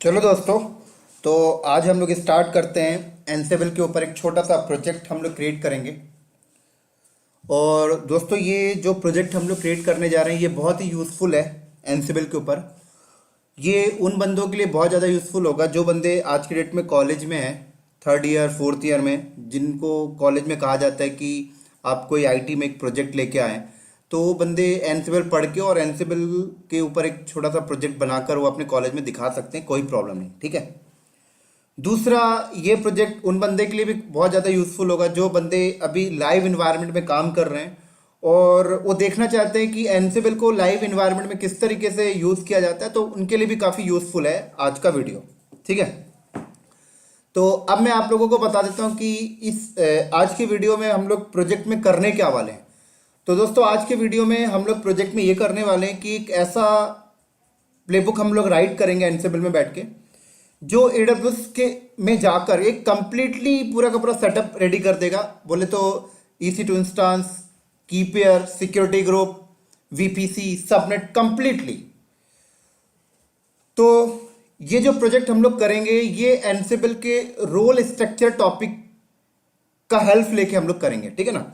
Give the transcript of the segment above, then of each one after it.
चलो दोस्तों, तो आज हम लोग स्टार्ट करते हैं। एनसेबल के ऊपर एक छोटा सा प्रोजेक्ट हम लोग क्रिएट करेंगे। और दोस्तों, ये जो प्रोजेक्ट हम लोग क्रिएट करने जा रहे हैं ये बहुत ही यूज़फुल है। एनसेबल के ऊपर ये उन बंदों के लिए बहुत ज़्यादा यूज़फुल होगा जो बंदे आज की डेट में कॉलेज में हैं, थर्ड ईयर फोर्थ ईयर में, जिनको कॉलेज में कहा जाता है कि आप कोई आईटी में एक प्रोजेक्ट लेके आएँ। तो वो बंदे एनसेबल पढ़ के और एनसेबल के ऊपर एक छोटा सा प्रोजेक्ट बनाकर वो अपने कॉलेज में दिखा सकते हैं, कोई प्रॉब्लम नहीं, ठीक है। दूसरा, ये प्रोजेक्ट उन बंदे के लिए भी बहुत ज़्यादा यूज़फुल होगा जो बंदे अभी लाइव इन्वायरमेंट में काम कर रहे हैं और वो देखना चाहते हैं कि एनसेबल को लाइव इन्वायरमेंट में किस तरीके से यूज़ किया जाता है। तो उनके लिए भी काफ़ी यूज़फुल है आज का वीडियो, ठीक है। तो अब मैं आप लोगों को बता देता हूँ कि आज की वीडियो में हम लोग प्रोजेक्ट में करने क्या वाले हैं। तो दोस्तों, आज के वीडियो में हम लोग प्रोजेक्ट में ये करने वाले हैं कि एक ऐसा प्लेबुक हम लोग राइट करेंगे एनसेबल में बैठ के, जो एडब्ल्यूएस के में जाकर एक कंप्लीटली पूरा का पूरा सेटअप रेडी कर देगा। बोले तो EC2 इंस्टांस, की pair, security group, VPC, subnet completely. तो ये जो प्रोजेक्ट हम लोग करेंगे ये एनसेबल के रोल स्ट्रक्चर टॉपिक का हेल्प लेके हम लोग करेंगे, ठीक है ना।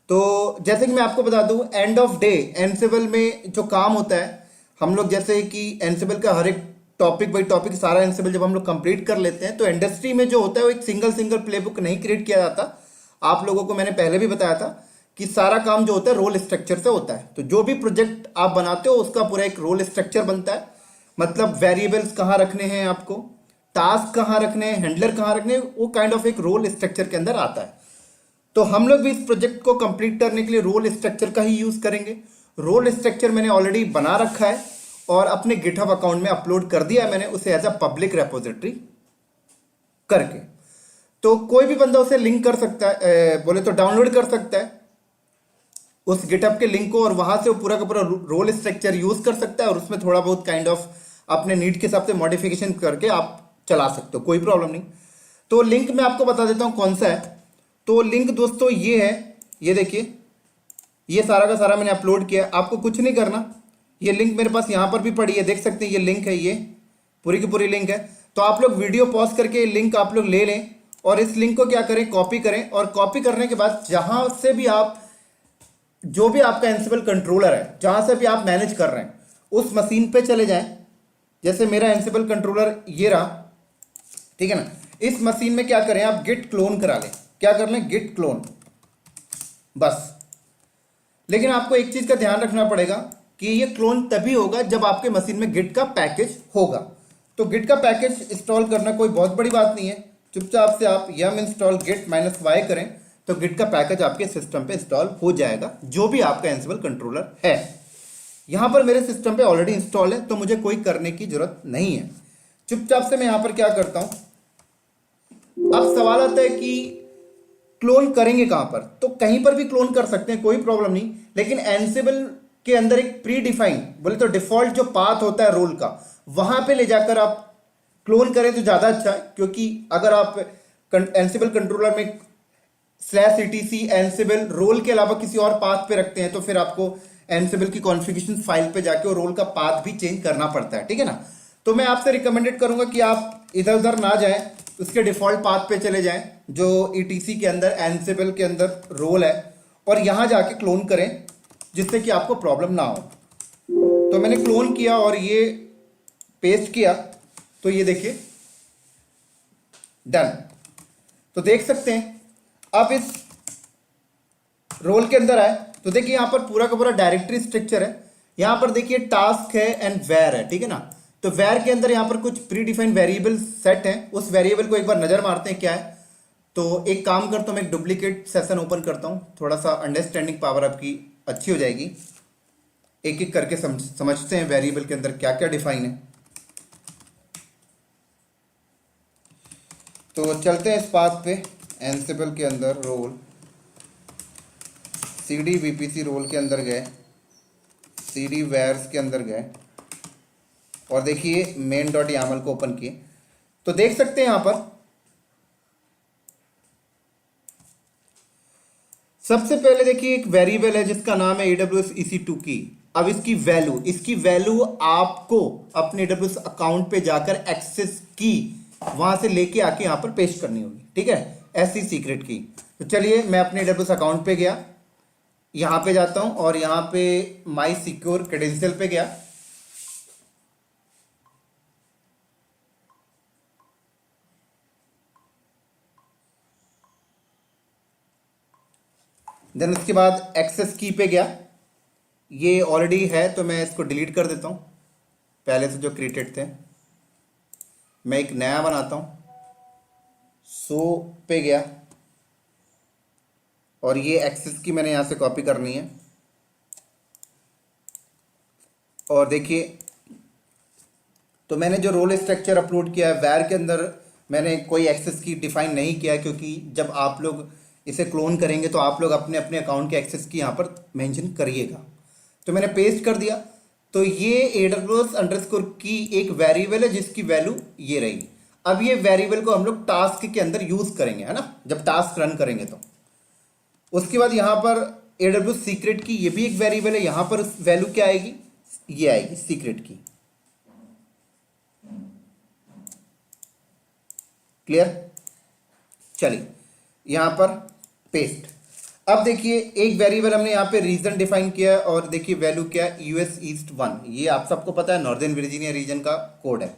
तो जैसे कि मैं आपको बता दूं, एंड ऑफ डे एनसेबल में जो काम होता है, हम लोग जैसे कि एनसेबल का हर एक टॉपिक बाई टॉपिक सारा एनसेबल जब हम लोग कंप्लीट कर लेते हैं तो इंडस्ट्री में जो होता है वो एक सिंगल सिंगल प्लेबुक नहीं क्रिएट किया जाता। आप लोगों को मैंने पहले भी बताया था कि सारा काम जो होता है रोल स्ट्रक्चर से होता है। तो जो भी प्रोजेक्ट आप बनाते हो उसका पूरा एक रोल स्ट्रक्चर बनता है। मतलब वेरिएबल्स कहाँ रखने हैं आपको, टास्क कहाँ रखने हैं, हैंडलर कहाँ रखने हैं, वो काइंड ऑफ एक रोल स्ट्रक्चर के अंदर आता है। तो हम लोग भी इस प्रोजेक्ट को कंप्लीट करने के लिए रोल स्ट्रक्चर का ही यूज करेंगे। रोल स्ट्रक्चर मैंने ऑलरेडी बना रखा है और अपने गिटहब अकाउंट में अपलोड कर दिया है मैंने उसे एज अ पब्लिक रेपोजिटरी करके। तो कोई भी बंदा उसे लिंक कर सकता है, बोले तो डाउनलोड कर सकता है उस गिटहब के लिंक को, और वहां से वो पूरा का पूरा रोल स्ट्रक्चर यूज कर सकता है और उसमें थोड़ा बहुत काइंड ऑफ अपने नीड के हिसाब से मॉडिफिकेशन करके आप चला सकते हो, कोई प्रॉब्लम नहीं। तो लिंक मैं आपको बता देता हूं कौन सा है। तो लिंक दोस्तों ये है, ये देखिए, ये सारा का सारा मैंने अपलोड किया। आपको कुछ नहीं करना, ये लिंक मेरे पास यहाँ पर भी पड़ी है, देख सकते हैं ये लिंक है, ये पूरी की पूरी लिंक है। तो आप लोग वीडियो पॉज करके लिंक आप लोग ले लें और इस लिंक को क्या करें, कॉपी करें। और कॉपी करने के बाद जहां से भी आप, जो भी आपका एनसेबल कंट्रोलर है, जहां से भी आप मैनेज कर रहे हैं उस मशीन पे चले जाएं। जैसे मेरा एनसेबल कंट्रोलर ये रहा, ठीक है ना। इस मशीन में क्या करें, आप गिट क्लोन करा लें। क्या कर लें, गिट क्लोन, बस। लेकिन आपको एक चीज का ध्यान रखना पड़ेगा कि ये क्लोन तभी होगा जब आपके मशीन में गिट का पैकेज होगा। तो गिट का पैकेज इंस्टॉल करना कोई बहुत बड़ी बात नहीं है। चुपचाप से आप yum इंस्टॉल git -y करें तो गिट का पैकेज आपके सिस्टम पे इंस्टॉल हो जाएगा, जो भी आपका एनसेबल कंट्रोलर है। यहां पर मेरे सिस्टम पे ऑलरेडी इंस्टॉल है तो मुझे कोई करने की जरूरत नहीं है। चुपचाप से मैं यहां पर क्या करता हूं, अब सवाल आता है कि क्लोन करेंगे कहां पर। तो कहीं पर भी क्लोन कर सकते हैं, कोई प्रॉब्लम नहीं। लेकिन एनसेबल के अंदर एक प्री डिफाइन, बोले तो डिफॉल्ट जो पाथ होता है रोल का, वहां पे ले जाकर आप क्लोन करें तो ज्यादा अच्छा है। क्योंकि अगर आप एनसेबल कंट्रोलर में /etc एनसेबल रोल के अलावा किसी और पाथ पे रखते हैं तो फिर आपको एनसेबल की कॉन्फ़िगरेशन फाइल पे जाके वो रोल का पाथ भी चेंज करना पड़ता है, ठीक है ना। तो मैं आपसे रिकमेंडेड करूंगा कि आप इधर उधर ना जाएं, उसके डिफॉल्ट पाथ पे चले जाएं जो ETC के अंदर, एनसेबल के अंदर रोल है, और यहां जाके क्लोन करें जिससे कि आपको प्रॉब्लम ना हो। तो मैंने क्लोन किया और ये पेस्ट किया, तो ये देखिए डन। तो देख सकते हैं अब इस रोल के अंदर आए तो देखिए यहां पर पूरा का पूरा डायरेक्टरी स्ट्रक्चर है। यहां पर देखिए टास्क है एंड वेर है, ठीक है ना। तो वेर के अंदर यहां पर कुछ प्री डिफाइंड वेरिएबल सेट हैं, उस वेरिएबल को एक बार नजर मारते हैं क्या है। तो एक काम करता हूं, मैं एक डुप्लीकेट सेशन ओपन करता हूं, थोड़ा सा अंडरस्टैंडिंग पावर आपकी अच्छी हो जाएगी। एक एक करके समझते हैं वेरिएबल के अंदर क्या क्या डिफाइन है। तो चलते हैं इस पाथ पे, एनसेबल के अंदर रोल CD VPC रोल के अंदर गए, CD वेयर्स के अंदर गए और देखिए main.yaml को ओपन किए। तो देख सकते हैं यहां पर सबसे पहले देखिए एक वेरिएबल है जिसका नाम है AWS EC2 की। अब इसकी वैल्यू आपको अपने AWS अकाउंट पे जाकर एक्सेस की वहां से लेके आके यहां पर पेस्ट करनी होगी, ठीक है, ऐसी सीक्रेट की। तो चलिए मैं अपने AWS अकाउंट पे गया, यहां पे जाता हूं और यहां पे माई सिक्योर क्रेडेंशियल पे गया। देन उसके बाद एक्सेस की पे गया, ये ऑलरेडी है तो मैं इसको डिलीट कर देता हूं, पहले से जो क्रिएटेड थे मैं एक नया बनाता हूं। सो पे गया और ये एक्सेस की मैंने यहां से कॉपी करनी है और देखिए तो मैंने जो रोल स्ट्रक्चर अपलोड किया है वैर के अंदर मैंने कोई एक्सेस की डिफाइन नहीं किया, क्योंकि जब आप लोग इसे क्लोन करेंगे तो आप लोग अपने अपने अकाउंट के एक्सेस की यहाँ पर मेंशन करिएगा। तो मैंने पेस्ट कर दिया। तो ये AWS अंडरस्कोर की एक वेरिएबल है जिसकी वैल्यू ये रही। अब ये वेरिएबल को हम लोग टास्क के अंदर यूज करेंगे, है ना, जब टास्क रन करेंगे तो। उसके बाद यहाँ पर AWS सीक्रेट की ये भी एक वेरिएबल है, यहाँ पर वैल्यू क्या आएगी, ये आएगी सीक्रेट की। क्लियर, चलिए यहां पर पेस्ट। अब देखिए एक वेरिएबल हमने यहां पे रीजन डिफाइन किया और देखिए वैल्यू क्या है, US ईस्ट 1, ये आप सबको पता है नॉर्दर्न वर्जीनिया रीजन का कोड है।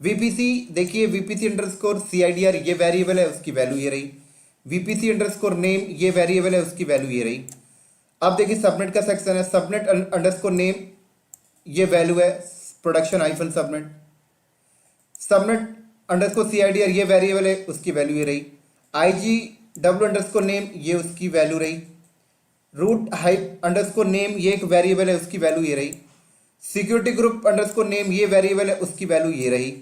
VPC देखिए VPC अंडरस्कोर CIDR ये वेरिएबल है, उसकी वैल्यू ये रही। VPC अंडरस्कोर नेम ये वेरिएबल है, उसकी वैल्यू ये रही। अब देखिए सबनेट का सेक्शन है, सबनेट अंडरस्कोर नेम ये वैल्यू है, production hyphen subnet. Subnet underscore CIDR ये वेरिएबल है, उसकी वैल्यू ये रही। IGW अंडरस्कोर नेम ये उसकी वैल्यू रही। रूट हाइप अंडरस्कोर नेम ये एक वेरिएबल है, उसकी वैल्यू ये रही। सिक्योरिटी ग्रुप अंडरस्कोर नेम ये वेरिएबल है, उसकी वैल्यू ये रही।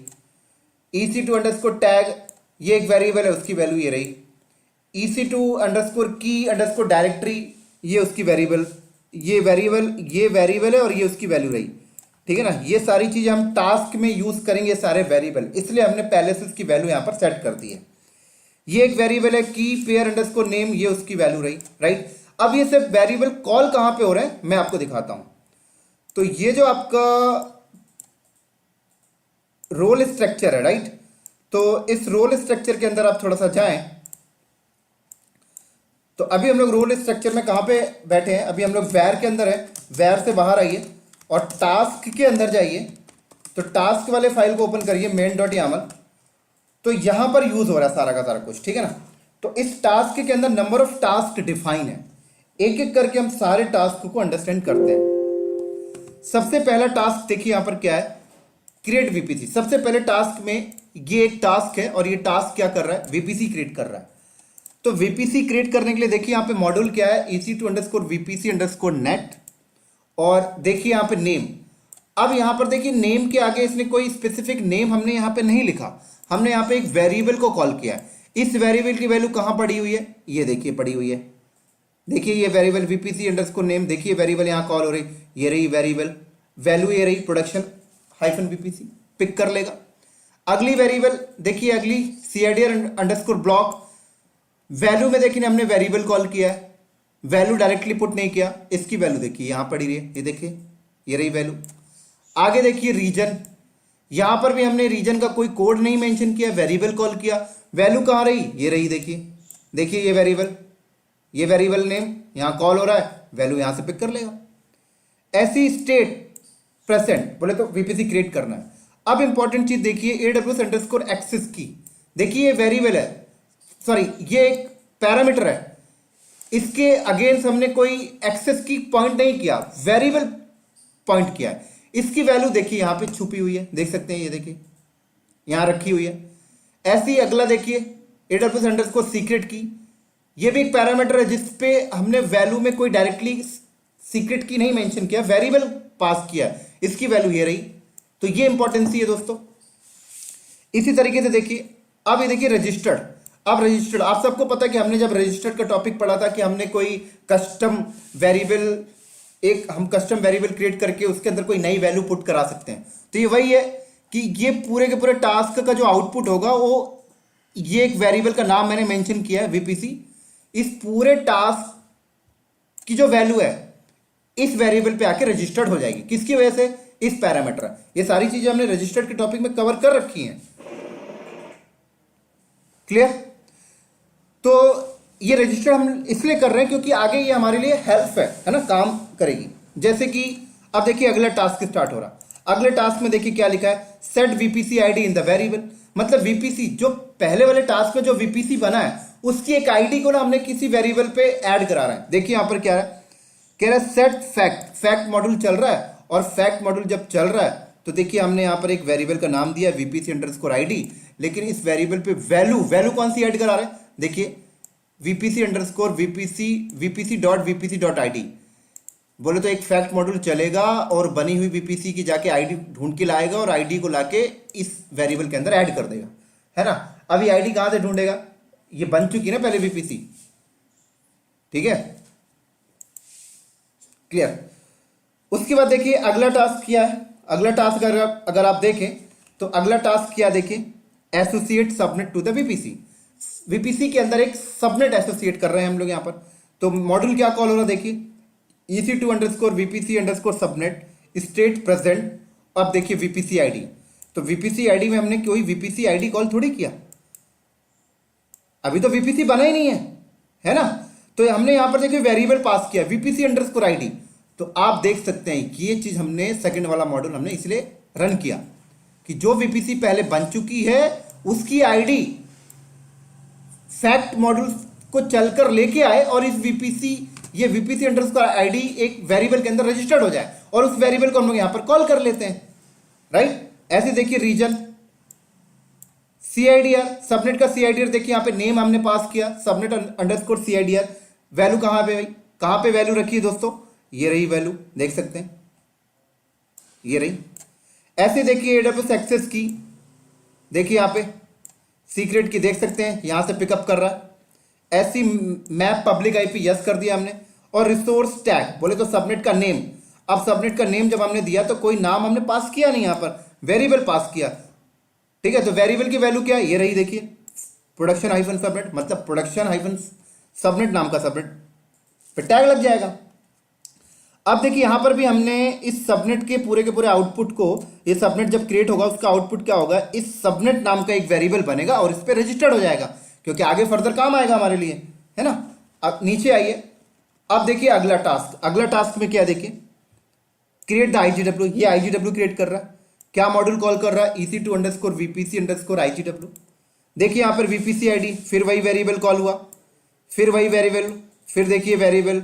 EC2 अंडरस्कोर टैग ये एक वेरिएबल है, उसकी वैल्यू ये रही। EC2 अंडरस्कोर की अंडरस्कोर डायरेक्टरी ये उसकी वेरिएबल ये वेरिएबल है और ये उसकी वैल्यू रही, ठीक है ना। ये सारी चीजें हम टास्क में यूज करेंगे, सारे वेरिएबल, इसलिए हमने पहले से इसकी वैल्यू यहां पर सेट कर दी है। ये एक वेरिएबल है की पेयर अंडरस्कोर नेम ये उसकी वैल्यू रही, राइट। अब ये सब वेरिएबल कॉल कहां पे हो रहे हैं मैं आपको दिखाता हूं। तो ये जो आपका रोल स्ट्रक्चर है, राइट, तो इस रोल स्ट्रक्चर के अंदर आप थोड़ा सा जाएं। तो अभी हम लोग रोल स्ट्रक्चर में कहां पे बैठे हैं, अभी हम लोग वैर के अंदर है। वैर से बाहर आइए और टास्क के अंदर जाइए। तो टास्क वाले फाइल को ओपन करिए main.yaml। तो यहां पर यूज हो रहा है सारा का सारा कुछ, ठीक है ना। तो इस टास्क के अंदर नंबर ऑफ टास्क डिफाइन है, एक एक करके हम सारे टास्क को अंडरस्टैंड करते हैं। सबसे पहला टास्क देखिए यहां पर क्या है, क्रिएट VPC। सबसे पहले टास्क में ये एक टास्क है और ये टास्क क्या कर रहा है, VPC क्रिएट कर रहा है। तो VPC क्रिएट करने के लिए देखिए यहां पे मॉड्यूल क्या है, EC2 underscore VPC underscore net, और देखिए यहां पे नेम। अब यहां पर देखिए नेम के आगे इसने कोई स्पेसिफिक नेम हमने यहां पे नहीं लिखा, हमने यहां पे एक वेरिएबल को कॉल किया है। इस वेरिएबल की वैल्यू कहां पड़ी हुई है, ये देखिए पड़ी हुई है। देखिए ये वेरिएबल VPC अंडरस्कोर नेम, देखिए वेरिएबल यहां कॉल हो रही, ये रही वेरिएबल, वैल्यू ये रही प्रोडक्शन हाइफन VPC, पिक कर लेगा। अगली वेरिएबल देखिए, अगली CIDR अंडरस्कोर ब्लॉक, वैल्यू में देखिए हमने वेरिएबल कॉल किया है, वैल्यू डायरेक्टली पुट नहीं किया, इसकी वैल्यू देखिए यहां पड़ी रही है, ये देखिए ये रही वैल्यू। आगे देखिए रीजन, यहां पर भी हमने रीजन का कोई कोड नहीं मेंशन किया, वेरिएबल कॉल किया, वैल्यू कहां रही, ये रही, देखिए ये वेरिएबल नेम यहां कॉल हो रहा है, वैल्यू यहां से पिक कर लेगा। ऐसी स्टेट प्रेजेंट बोले तो VPC क्रिएट करना है। अब इंपॉर्टेंट चीज देखिए AWS अंडरस्कोर एक्सेस की, देखिए ये वेरिएबल है, सॉरी ये एक पैरामीटर है, इसके अगेंस्ट हमने कोई एक्सेस की पॉइंट नहीं किया, वेरिएबल पॉइंट किया है। इसकी वैल्यू देखिए यहां पे छुपी हुई है, देख सकते हैं, ये देखिए यहां रखी हुई है। ऐसे ही अगला देखिए AWS अंडरस्कोर सीक्रेट की, ये भी एक पैरामीटर है जिसपे हमने वैल्यू में कोई डायरेक्टली सीक्रेट की नहीं मेंशन किया, वेरिएबल पास किया, इसकी वैल्यू ये रही। तो ये इंपॉर्टेंसी है दोस्तों। इसी तरीके से देखिए अब ये देखिए रजिस्टर्ड। अब रजिस्टर्ड आप सबको पता है कि हमने जब रजिस्टर्ड का टॉपिक पढ़ा था कि हमने कोई कस्टम वेरिएबल हम कस्टम वेरिएबल क्रिएट करके उसके अंदर कोई नई वैल्यू पुट करा सकते हैं। तो ये वही है कि ये पूरे के पूरे टास्क का जो आउटपुट होगा वो ये एक वेरिएबल का नाम मैंने मेंशन किया है VPC। इस पूरे टास्क की जो वैल्यू है इस वेरिएबल पे आके रजिस्टर्ड हो जाएगी। किसकी वजह से? इस पैरामीटर। ये सारी चीजें हमने रजिस्टर्ड के टॉपिक में कवर कर रखी हैं। क्लियर? तो ये रजिस्टर हम इसलिए कर रहे हैं क्योंकि आगे ये हमारे लिए हेल्प है ना, काम करेगी। जैसे कि अब देखिए अगला टास्क स्टार्ट हो रहा। अगले टास्क में देखिए क्या लिखा है, set VPC ID in the variable. मतलब वीपीसी जो पहले वाले टास्क में जो वीपीसी बना है उसकी एक आईडी को ना हमने किसी वेरिएबल पे ऐड करा रहा है। देखिए यहां पर क्या है, कह रहा है सेट फैक्ट। फैक्ट मॉड्यूल चल रहा है और फैक्ट मॉड्यूल जब चल रहा है तो देखिए हमने यहां पर एक वेरिएबल का नाम दिया वीपीसी अंडरस्कोर आईडी, लेकिन इस वेरिएबल पे वैल्यू कौन सी ऐड करा रहा है? देखिए VPC underscore VPC dot ID. बोले तो एक फैक्ट मॉड्यूल चलेगा और बनी हुई वीपीसी की जाके आईडी ढूंढ के लाएगा और आईडी को लाके इस वेरिएबल के अंदर ऐड कर देगा, है ना। अब ये आईडी कहां से ढूंढेगा? ये बन चुकी ना पहले वीपीसी, ठीक है, क्लियर। उसके बाद देखिए अगला टास्क क्या है। अगला टास्क अगर आप देखें तो अगला टास्क क्या, देखिए associate subnet to the VPC. VPC के अंदर एक सबनेट एसोसिएट कर रहे हैं हम लोग यहां पर। तो मॉड्यूल क्या कॉल हो रहा है, देखिए EC2 underscore VPC underscore subnet state present. अब देखिए VPC आईडी, तो VPC आईडी में हमने कोई VPC आईडी कॉल थोड़ी किया, अभी तो VPC बना ही नहीं है ना। तो हमने यहां पर देखिए वेरिएबल पास किया VPC अंडरस्कोर आईडी। तो आप देख सकते हैं कि ये चीज हमने सेकंड वाला मॉड्यूल हमने इसलिए रन किया कि जो VPC पहले बन चुकी है उसकी आईडी फैक्ट मॉड्यूल को चलकर लेके आए और इस ये वीपीसी अंडरस्कोर आईडी एक वेरिएबल के अंदर रजिस्टर्ड हो जाए और उस वेरिएबल को हम लोग यहां पर कॉल कर लेते हैं, राइट। ऐसे देखिए रीजन सीआईडीआर, सबनेट का सीआईडीआर देखिए यहां पे नेम हमने पास किया सबनेट अंडरस्कोर सीआईडीआर। वैल्यू कहां पे वैल्यू रखी है दोस्तों? ये रही वैल्यू, देख सकते हैं ये रही। ऐसे देखिए एडब्ल्यूएस एक्सेस की, देखिए यहां पे सीक्रेट की देख सकते हैं, यहां से पिकअप कर रहा है। ऐसी मैप पब्लिक आईपी यस कर दिया हमने। और रिसोर्स टैग, बोले तो सबनेट का नेम। अब सबनेट का नेम जब हमने दिया तो कोई नाम हमने पास किया नहीं, यहां पर वेरिएबल पास किया, ठीक है। तो वेरिएबल की वैल्यू क्या है, ये रही देखिए प्रोडक्शन हाइफन सबनेट, मतलब प्रोडक्शन हाइफन सबनेट नाम का सबनेट पे टैग लग जाएगा। अब देखिए यहां पर भी हमने इस सबनेट के पूरे आउटपुट को, ये सबनेट जब क्रिएट होगा उसका आउटपुट क्या होगा, इस सबनेट नाम का एक वेरिएबल बनेगा और इस पर रजिस्टर्ड हो जाएगा क्योंकि आगे फर्दर काम आएगा हमारे लिए, है ना। अब नीचे आइए, अब देखिए अगला टास्क। अगला टास्क में क्या, देखिए क्रिएट द आईजीडब्ल्यू। ये आईजीडब्ल्यू क्रिएट कर रहा है। क्या मॉड्यूल कॉल कर रहा है? EC2 underscore VPC underscore आईजीडब्ल्यू। देखिए यहां पर VPC आईडी, फिर वही वेरिएबल कॉल हुआ, फिर वही वेरिएबल, फिर देखिए वेरिएबल,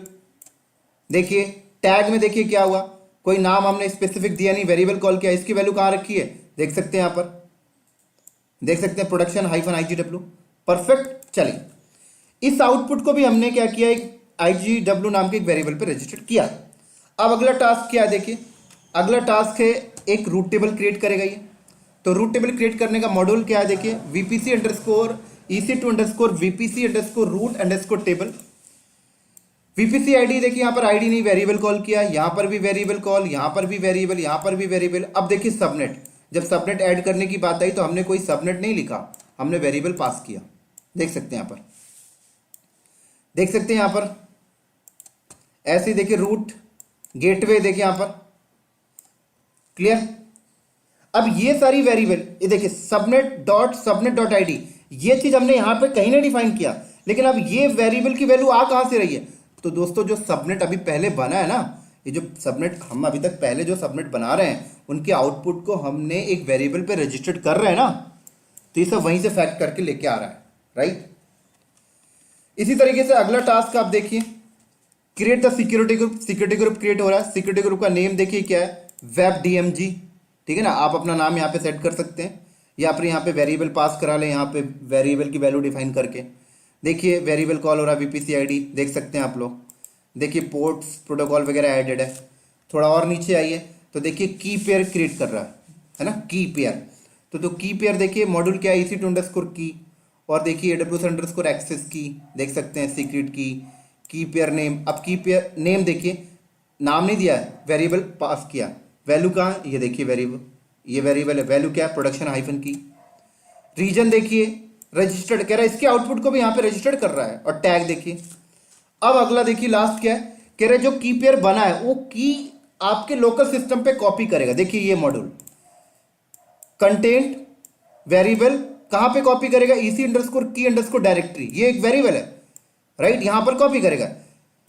देखिए टैग में देखिए क्या हुआ, कोई नाम हमने स्पेसिफिक दिया नहीं, वेरिएबल कॉल किया। इसकी वैल्यू कहां रखी है, देख सकते हैं यहां पर, देख सकते हैं प्रोडक्शन हाइफन आईजीडब्ल्यू। परफेक्ट। चलिए इस आउटपुट को भी हमने क्या किया, एक आईजीडब्ल्यू नाम के एक वेरिएबल पे रजिस्टर किया। अब अगला टास्क क्या है, देखिए अगला टास्क है एक रूट टेबल क्रिएट करेगा ये। तो रूट टेबल क्रिएट करने का मॉड्यूल क्या है, देखिए VPC underscore EC2 underscore VPC underscore route underscore table. VPC ID देखिए यहां पर आईडी नहीं, वेरिएबल कॉल किया, यहां पर भी वेरिएबल कॉल, यहां पर भी वेरिएबल, यहां पर भी वेरिएबल। अब देखिए सबनेट, जब सबनेट ऐड करने की बात आई तो हमने कोई सबनेट नहीं लिखा, हमने वेरिएबल पास किया। देख सकते हैं यहां पर, देख सकते हैं यहां पर ऐसे देखिए रूट गेटवे, देखिए यहां पर क्लियर। अब ये सारी वेरिएबल, ये देखिए सबनेट डॉट आईडी, ये चीज हमने यहां पे कहीं नहीं डिफाइन किया, लेकिन अब ये वेरिएबल की वैल्यू आ कहां से रही है? तो दोस्तों जो सबनेट अभी पहले बना है ना, ये जो सबनेट हम अभी तक पहले जो सबनेट बना रहे हैं उनके आउटपुट को हमने एक वेरिएबल पे रजिस्टर्ड कर रहे हैं ना, तो ये सब वहीं से फैक्ट करके लेके आ रहा है, राइट। इसी तरीके से अगला टास्क आप देखिए, create the security group. Security group create हो रहा है। सिक्योरिटी ग्रुप का नेम देखिए क्या है, वेब DMG, ठीक है ना। आप अपना नाम यहाँ पे सेट कर सकते हैं या फिर यहाँ पे वेरिएबल पास करा लें, यहाँ पे वेरिएबल की वैल्यू डिफाइन करके। देखिए वेरिएबल कॉल हो रहा है VPC आईडी, देख सकते हैं आप लोग। देखिए पोर्ट्स प्रोटोकॉल वगैरह एडेड है। थोड़ा और नीचे आइए तो देखिए की पेयर क्रिएट कर रहा है ना, की पेयर। तो की पेयर देखिए मॉड्यूल क्या है, EC2 अंडरस्कोर की, और देखिए AWS अंडरस्कोर एक्सेस की, देख सकते हैं सीक्रेट की पेयर नेम। अब की पेयर नेम देखिए, नाम नहीं दिया है, वेरिएबल पास किया। वैल्यू कहाँ, ये देखिए वेरिएबल, ये वेरिएबल है, वैल्यू क्या है, प्रोडक्शन हाइफन की। रीजन देखिए रजिस्टर्ड कह रहा है, इसके आउटपुट को भी यहाँ पे रजिस्टर्ड कर रहा है। और टैग देखिए। अब अगला देखिए लास्ट क्या है, कह रहे जो की पेयर बना है वो की आपके लोकल सिस्टम पे कॉपी करेगा। देखिए ये मॉड्यूल कंटेंट वेरिएबल कहां पे कॉपी करेगा, ईसी अंडरस्कोर की अंडरस्कोर डायरेक्टरी, ये एक वेरिएबल है राइट, यहां पर कॉपी करेगा,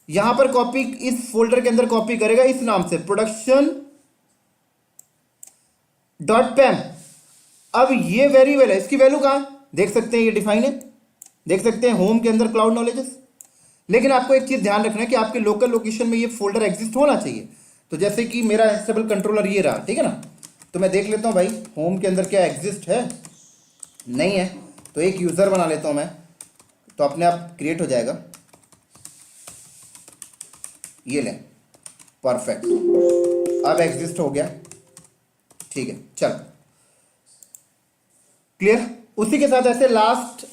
यहां पर कॉपी इस फोल्डर के अंदर कॉपी करेगा इस नाम से प्रोडक्शन डॉट पैम। अब ये वेरिएबल है, इसकी वैल्यू कहां देख सकते हैं, ये डिफाइन है, देख सकते हैं होम के अंदर क्लाउड नॉलेजेस। लेकिन आपको एक चीज ध्यान रखना है कि आपके लोकल लोकेशन में ये फोल्डर एग्जिस्ट होना चाहिए। तो जैसे कि मेरा एंसिबल कंट्रोलर ये रहा, ठीक है ना, तो मैं देख लेता हूं भाई होम के अंदर क्या एग्जिस्ट है, नहीं है, तो एक यूजर बना लेता हूं मैं, तो अपने आप क्रिएट हो जाएगा। ये लें, परफेक्ट, अब एग्जिस्ट हो गया, ठीक है, चल क्लियर। उसी के साथ ऐसे लास्ट,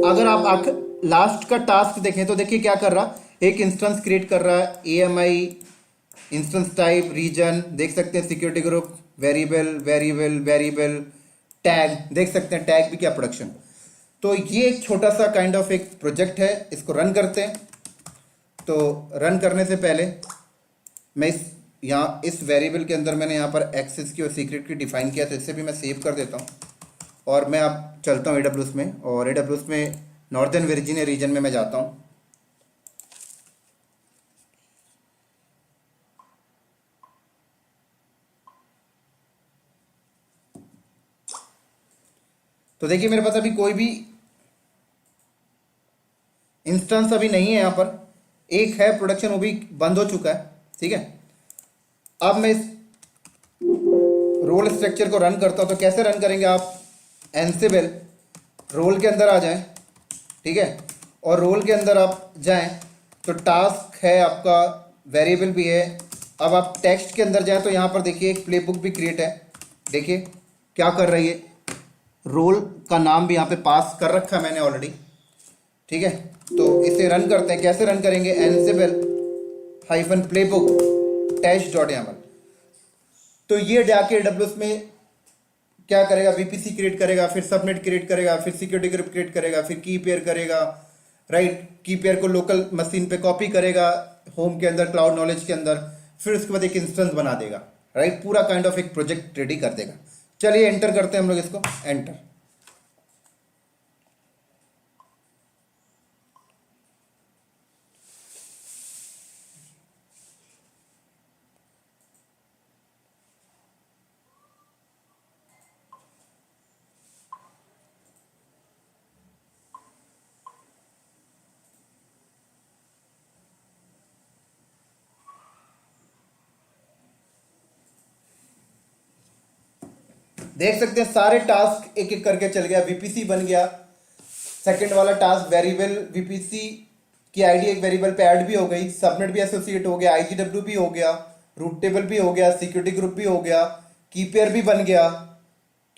अगर आप लास्ट का टास्क देखें तो देखिए क्या कर रहा, एक इंस्टेंस क्रिएट कर रहा है, AMI इंस्टेंस टाइप रीजन, देख सकते हैं security group, variable variable variable tag, देख सकते हैं टैग भी क्या प्रोडक्शन। तो ये एक छोटा सा काइंड ऑफ एक प्रोजेक्ट है, इसको रन करते हैं। तो रन करने से पहले मैं इस वेरिएबल के अंदर मैंने यहाँ पर एक्सेस की और सीक्रेट की डिफाइन किया, तो इससे भी मैं सेव कर देता हूँ और मैं अब चलता हूँ AWS में, और AWS में नॉर्दर्न वर्जीनिया रीजन में मैं जाता हूँ। तो देखिए मेरे पास अभी कोई भी इंस्टेंस अभी नहीं है, यहाँ पर एक है प्रोडक्शन, वो भी बंद हो चुका है, ठीक है। अब मैं इस रोल स्ट्रक्चर को रन करता हूँ, तो कैसे रन करेंगे आप, एंसिबल रोल के अंदर आ जाएं, ठीक है, और रोल के अंदर आप जाएं तो टास्क है आपका, वेरिएबल भी है। अब आप टेक्स्ट के अंदर जाएं तो यहाँ पर देखिए एक प्लेबुक भी क्रिएट है, देखिए क्या कर रही है, रोल का नाम भी यहाँ पे पास कर रखा है मैंने ऑलरेडी, ठीक है। तो इसे रन करते हैं, कैसे रन करेंगे, Ansible hyphen playbook test dot YAML। तो ये जाके AWS में क्या करेगा, VPC क्रिएट करेगा, फिर सबनेट क्रिएट करेगा, फिर सिक्योरिटी ग्रुप क्रिएट करेगा, फिर की पेयर करेगा राइट, की पेयर को लोकल मशीन पे कॉपी करेगा होम के अंदर क्लाउड नॉलेज के अंदर, फिर उसके बाद एक इंस्टेंस बना देगा राइट, पूरा काइंड ऑफ एक प्रोजेक्ट रेडी कर देगा। चलिए एंटर करते हैं हम लोग इसको, एंटर। देख सकते हैं सारे टास्क एक एक करके चल गया, VPC बन गया, सेकंड वाला टास्क वेरिएबल VPC की आईडी एक वेरिएबल पे ऐड भी हो गई, सबनेट भी एसोसिएट हो गया, IGW भी हो गया, रूट टेबल भी हो गया, सिक्योरिटी ग्रुप भी हो गया, की पेयर भी बन गया,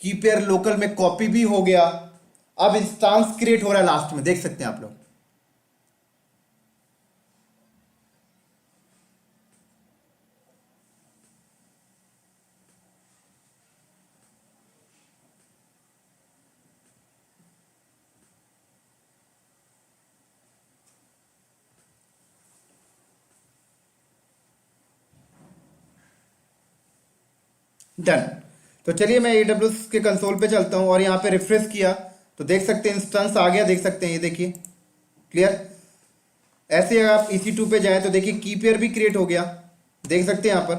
की पेयर लोकल में कॉपी भी हो गया। अब इंस्टांस क्रिएट हो रहा है लास्ट में, देख सकते हैं आप लोग। डन। तो चलिए मैं AWS के कंसोल पे चलता हूं और यहां पे रिफ्रेश किया तो देख सकते हैं इंस्टेंस आ गया, देख सकते हैं ये देखिए क्लियर। ऐसे अगर आप EC2 पे जाएं तो देखिए की पेयर भी क्रिएट हो गया, देख सकते हैं यहाँ पर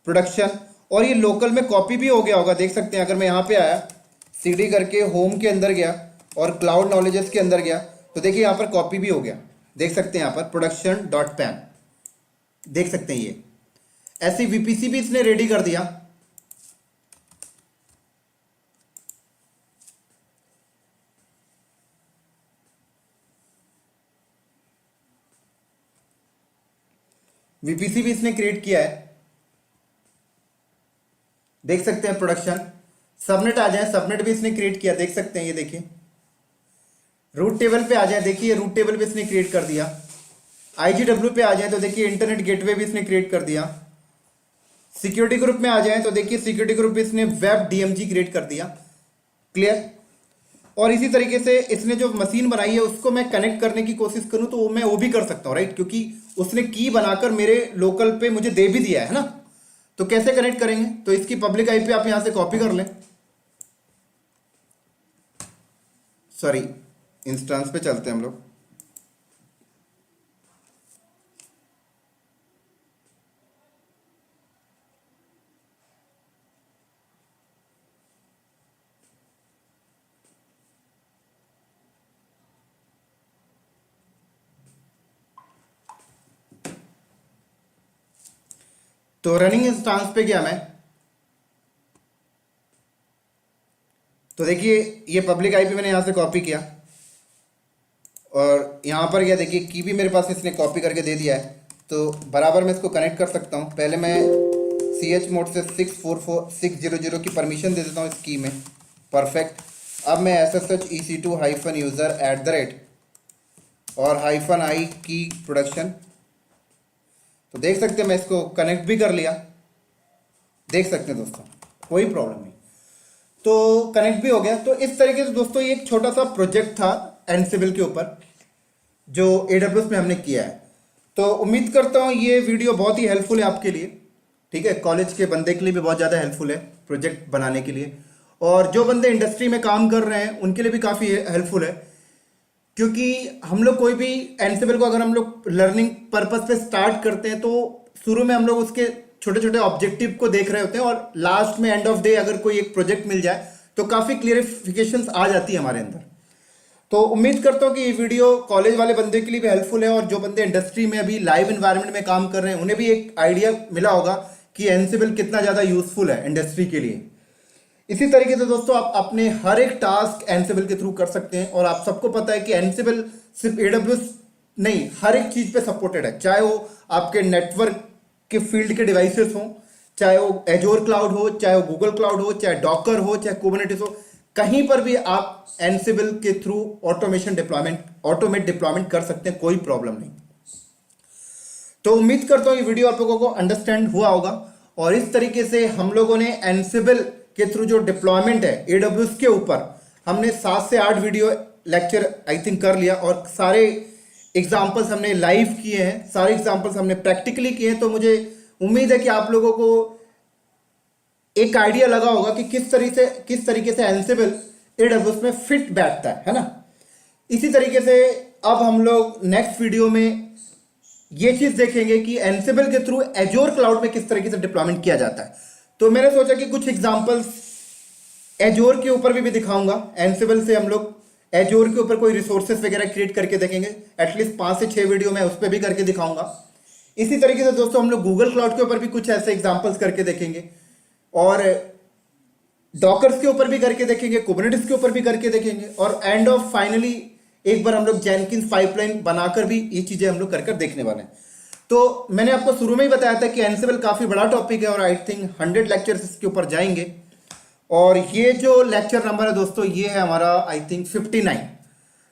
प्रोडक्शन, और ये लोकल में कॉपी भी हो गया होगा, देख सकते हैं। अगर मैं यहाँ पे आया CD करके होम के अंदर गया और क्लाउड नॉलेजेस के अंदर गया तो देखिए यहाँ पर कॉपी भी हो गया, देख सकते हैं यहाँ पर प्रोडक्शन डॉट पैन, देख सकते हैं ये ऐसी VPC भी इसने रेडी कर दिया। VPC भी इसने क्रिएट किया है, देख सकते हैं प्रोडक्शन। सबनेट आ जाए, सबनेट भी इसने क्रिएट किया, देख सकते हैं ये देखिए। रूट टेबल पे आ जाए, देखिए रूट टेबल भी इसने क्रिएट कर दिया। IGW पे आ जाए तो देखिए इंटरनेट गेटवे भी इसने क्रिएट कर दिया। सिक्योरिटी ग्रुप में आ जाए तो देखिए सिक्योरिटी ग्रुप भी इसने वेब DMG क्रिएट कर दिया, क्लियर। और इसी तरीके से इसने जो मशीन बनाई है उसको मैं कनेक्ट करने की कोशिश करूं तो मैं वो भी कर सकता हूं, राइट, क्योंकि उसने की बनाकर मेरे लोकल पे मुझे दे भी दिया है ना। तो कैसे कनेक्ट करेंगे, तो इसकी पब्लिक आईपी आप यहां से कॉपी कर लें, सॉरी इंस्टेंस पे चलते हैं हम लोग। तो रनिंग इंस्टेंस पे गया मैं, तो देखिए ये पब्लिक आईपी मैंने यहां से कॉपी किया और यहां पर गया, देखिए की भी मेरे पास इसने कॉपी करके दे दिया है। तो बराबर मैं इसको कनेक्ट कर सकता हूं। पहले मैं CH मोड से 644600 की परमिशन दे देता हूं इस की में, परफेक्ट। अब मैं SSH EC2 -user और -i की प्रोडक्शन, तो देख सकते हैं मैं इसको कनेक्ट भी कर लिया, देख सकते हैं दोस्तों, कोई प्रॉब्लम नहीं। तो कनेक्ट भी हो गया। तो इस तरीके से दोस्तों ये एक छोटा सा प्रोजेक्ट था एनसिबल के ऊपर जो AWS में हमने किया है। तो उम्मीद करता हूँ ये वीडियो बहुत ही हेल्पफुल है आपके लिए, ठीक है, कॉलेज के बंदे के लिए भी बहुत ज़्यादा हेल्पफुल है प्रोजेक्ट बनाने के लिए, और जो बंदे इंडस्ट्री में काम कर रहे हैं उनके लिए भी काफ़ी हेल्पफुल है। क्योंकि हम लोग कोई भी एनसिबल को अगर हम लोग लर्निंग पर्पस पे स्टार्ट करते हैं तो शुरू में हम लोग उसके छोटे छोटे ऑब्जेक्टिव को देख रहे होते हैं, और लास्ट में एंड ऑफ डे अगर कोई एक प्रोजेक्ट मिल जाए तो काफ़ी क्लियरिफिकेशंस आ जाती है हमारे अंदर। तो उम्मीद करता हूँ कि ये वीडियो कॉलेज वाले बंदे के लिए भी हेल्पफुल है, और जो बंदे इंडस्ट्री में अभी लाइव एनवायरनमेंट में काम कर रहे हैं उन्हें भी एक आइडिया मिला होगा कि एनसिबल कितना ज़्यादा यूजफुल है इंडस्ट्री के लिए। इसी तरीके से दोस्तों आप अपने हर एक टास्क एनसिबल के थ्रू कर सकते हैं, और आप सबको पता है कि एनसिबल सिर्फ AWS नहीं हर एक चीज़ पे सपोर्टेड है, चाहे वो आपके नेटवर्क के फील्ड के डिवाइसेस हों, चाहे वो एजोर क्लाउड हो, चाहे वो गूगल क्लाउड हो, चाहे डॉकर हो, चाहे कुबरनेटिस हो, कहीं पर भी आप एनसिबल के थ्रू ऑटोमेट डिप्लॉयमेंट कर सकते हैं, कोई प्रॉब्लम नहीं। तो उम्मीद करता हूँ ये वीडियो आप लोगों को अंडरस्टैंड हुआ होगा, और इस तरीके से हम लोगों ने एनसिबल के थ्रू जो डिप्लॉयमेंट है AWS के ऊपर हमने 7 से 8 वीडियो लेक्चर आई थिंक कर लिया, और सारे एग्जाम्पल्स हमने लाइव किए हैं, सारे एग्जाम्पल्स हमने प्रैक्टिकली किए हैं। तो मुझे उम्मीद है कि आप लोगों को एक आइडिया लगा होगा कि किस तरीके से एनसिबल AWS में फिट बैठता है ना। इसी तरीके से अब हम लोग नेक्स्ट वीडियो में ये चीज देखेंगे कि एनसिबल के थ्रू एजोर क्लाउड में किस तरीके से डिप्लॉयमेंट किया जाता है। तो मैंने सोचा कि कुछ एग्जांपल्स एजोर के ऊपर भी दिखाऊंगा। एनसिबल से हम लोग एजोर के ऊपर कोई रिसोर्सेस वगैरह क्रिएट करके देखेंगे, एटलीस्ट 5 से 6 वीडियो मैं उस पर भी करके दिखाऊंगा। इसी तरीके से दोस्तों हम लोग गूगल क्लाउड के ऊपर भी कुछ ऐसे एग्जांपल्स करके देखेंगे, और डॉकर्स के ऊपर भी करके देखेंगे, कुबरनेटिस के ऊपर भी करके देखेंगे, और एंड ऑफ फाइनली एक बार हम लोग जेनकिंस पाइपलाइन बनाकर भी ये चीजें हम लोग कर देखने वाले हैं। तो मैंने आपको शुरू में ही बताया था कि एनसिबल काफी बड़ा टॉपिक है, और आई थिंक 100 लेक्चर्स इसके ऊपर जाएंगे, और ये जो लेक्चर नंबर है दोस्तों ये है हमारा आई थिंक 59।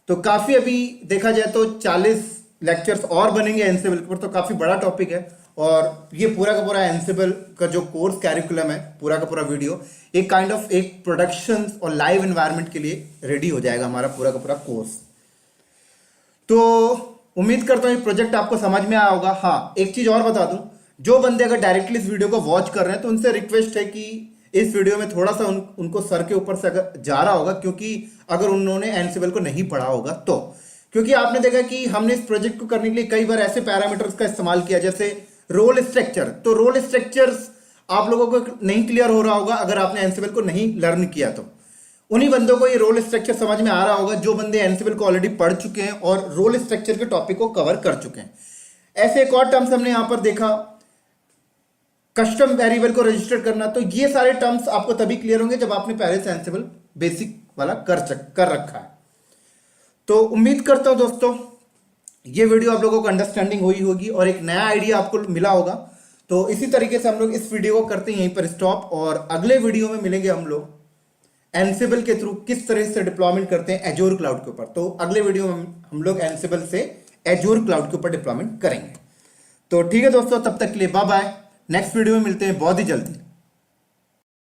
तो काफी अभी देखा जाए तो 40 लेक्चर्स और बनेंगे एनसिबल के ऊपर, तो काफी बड़ा टॉपिक है। और ये पूरा का पूरा एनसिबल का जो कोर्स कैरिकुलम है, पूरा का पूरा वीडियो एक काइंड ऑफ एक प्रोडक्शन और लाइव एनवायरनमेंट के लिए रेडी हो जाएगा हमारा पूरा का पूरा कोर्स। तो उम्मीद करता हूँ ये प्रोजेक्ट आपको समझ में आया होगा। हाँ, एक चीज और बता दूं, जो बंदे अगर डायरेक्टली इस वीडियो को वॉच कर रहे हैं तो उनसे रिक्वेस्ट है कि इस वीडियो में थोड़ा सा उनको सर के ऊपर से अगर जा रहा होगा, क्योंकि अगर उन्होंने एनसिबल को नहीं पढ़ा होगा तो, क्योंकि आपने देखा कि हमने इस प्रोजेक्ट को करने के लिए कई बार ऐसे पैरामीटर्स का इस्तेमाल किया जैसे रोल स्ट्रक्चर। तो रोल स्ट्रक्चर्स आप लोगों को नहीं क्लियर हो रहा होगा अगर आपने एनसिबल को नहीं लर्न किया, तो उन्हीं बंदों को ये रोल स्ट्रक्चर समझ में आ रहा होगा जो बंदे एनसिबल को ऑलरेडी पढ़ चुके हैं और रोल स्ट्रक्चर के टॉपिक को कवर कर चुके हैं। ऐसे एक और टर्म्स हमने यहां पर देखा, कस्टम वेरिएबल को रजिस्टर करना। तो ये सारे टर्म्स आपको तभी क्लियर होंगे जब आपने पहले से एनसिबल बेसिक वाला कर रखा है। तो उम्मीद करता हूं दोस्तों ये वीडियो आप लोगों को अंडरस्टैंडिंग हुई होगी और एक नया आइडिया आपको मिला होगा। तो इसी तरीके से हम लोग इस वीडियो को करते हैं यहीं पर स्टॉप, और अगले वीडियो में मिलेंगे हम लोग एनसिबल के थ्रू किस तरह से डिप्लॉयमेंट करते हैं एजोर क्लाउड के ऊपर। तो अगले वीडियो में हम लोग एनसिबल से एजोर क्लाउड के ऊपर डिप्लॉयमेंट करेंगे। तो ठीक है दोस्तों, तब तक के लिए बाय बाय। नेक्स्ट वीडियो में मिलते हैं बहुत ही जल्दी।